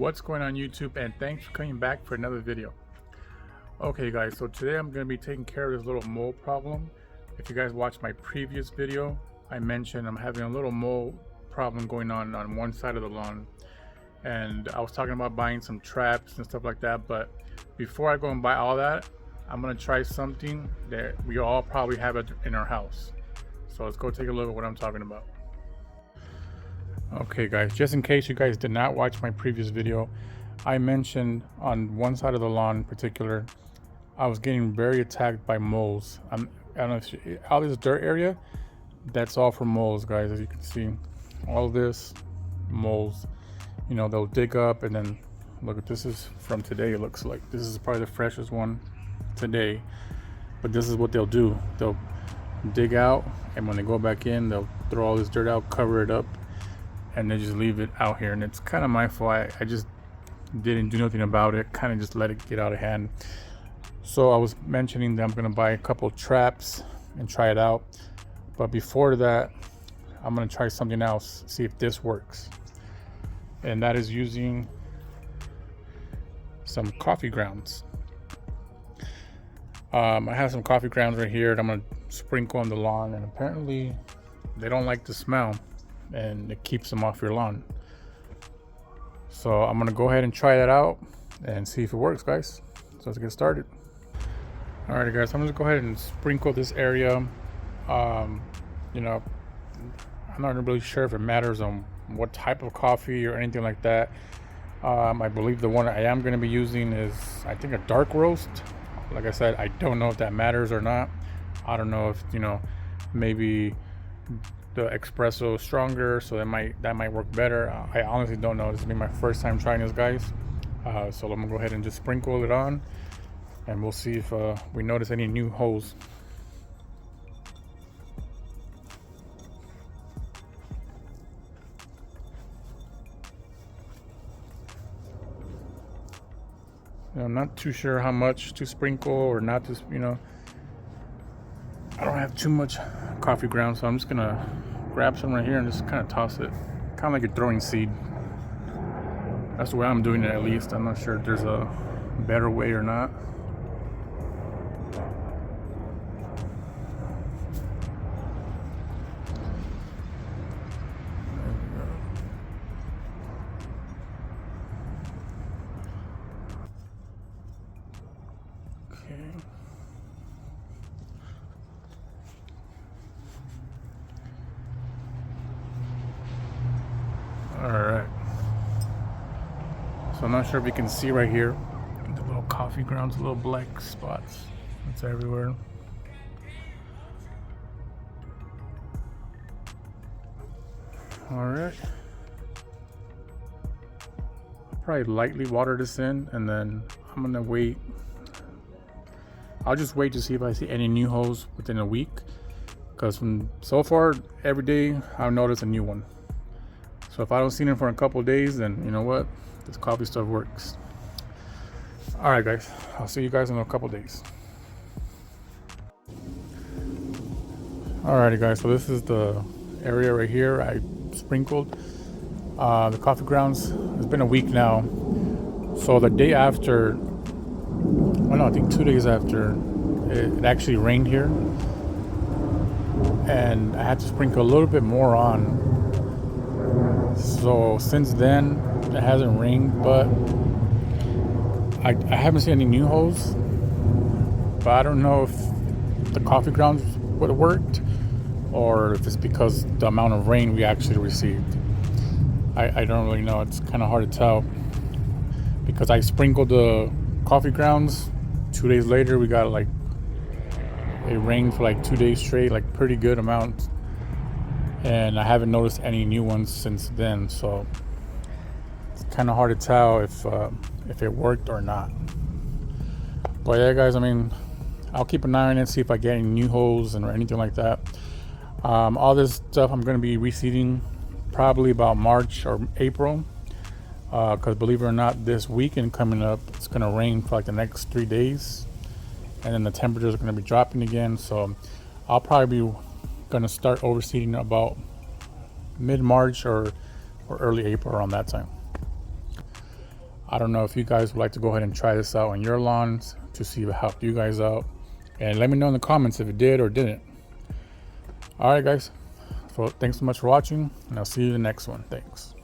What's going on YouTube, and thanks for coming back for another video. Okay guys, so today I'm going to be taking care of this little mole problem. If you guys watched my previous video, I mentioned I'm having a little mole problem going on one side of the lawn, and I was talking about buying some traps and stuff like that. But before I go and buy all that, I'm going to try something that we all probably have in our house. So let's go take a look at what I'm talking about. Okay guys, just in case you guys did not watch my previous video, I mentioned on one side of the lawn in particular, I was getting very attacked by moles. I don't know if all this dirt area, that's all for moles, guys. As you can see, all this moles, you know, they'll dig up, and then look at this is from today. It looks like this is probably the freshest one today, but this is what they'll do. They'll dig out, and when they go back in, they'll throw all this dirt out, cover it up, and they just leave it out here. And it's kind of my fault. I just didn't do nothing about it, kind of just let it get out of hand. So I was mentioning that I'm going to buy a couple traps and try it out, but before that I'm going to try something else, see if this works, and that is using some coffee grounds. I have some coffee grounds right here that I'm going to sprinkle on the lawn, and apparently they don't like the smell and it keeps them off your lawn. So I'm gonna go ahead and try that out and see if it works, guys. So let's get started. Alrighty guys, I'm gonna go ahead and sprinkle this area. You know, I'm not really sure if it matters on what type of coffee or anything like that. I believe the one I am going to be using is, I think, a dark roast. Like I said, I don't know if that matters or not. I don't know if, you know, maybe the espresso is stronger, so that might work better. I honestly don't know. This will be my first time trying this, guys. So I'm gonna go ahead and just sprinkle it on, and we'll see if we notice any new holes. I'm not too sure how much to sprinkle or not to, you know. I don't have too much coffee grounds, so I'm just gonna grab some right here and just kind of toss it, kind of like you're throwing seed. That's the way I'm doing it, at least. I'm not sure if there's a better way or not. Alright, so I'm not sure if you can see right here the little coffee grounds, little black spots. It's everywhere. Alright, I'll probably lightly water this in, and then I'm gonna wait. I'll just wait to see if I see any new holes within a week, because from so far every day I'll notice a new one. So if I don't see them for a couple of days, then you know what, this coffee stuff works. All right guys, I'll see you guys in a couple of days. Alrighty guys, so this is the area right here I sprinkled the coffee grounds. It's been a week now, so the day after, well, no, I think 2 days after, it actually rained here, and I had to sprinkle a little bit more on. So since then it hasn't rained, but I haven't seen any new holes. But I don't know if the coffee grounds would have worked, or if it's because the amount of rain we actually received. I don't really know. It's kind of hard to tell, because I sprinkled the coffee grounds. 2 days later we got like, it rained for like 2 days straight, like pretty good amount. And I haven't noticed any new ones since then, so it's kind of hard to tell if it worked or not. But yeah, guys, I mean, I'll keep an eye on it, see if I get any new holes or anything like that. All this stuff I'm going to be reseeding probably about March or April, because believe it or not, this weekend coming up, it's going to rain for like the next 3 days, and then the temperatures are going to be dropping again. So I'll probably be gonna start overseeding about mid-March or early April, around that time. I don't know if you guys would like to go ahead and try this out on your lawns to see if it helped you guys out. And let me know in the comments if it did or didn't. All right, guys. So thanks so much for watching, and I'll see you in the next one. Thanks.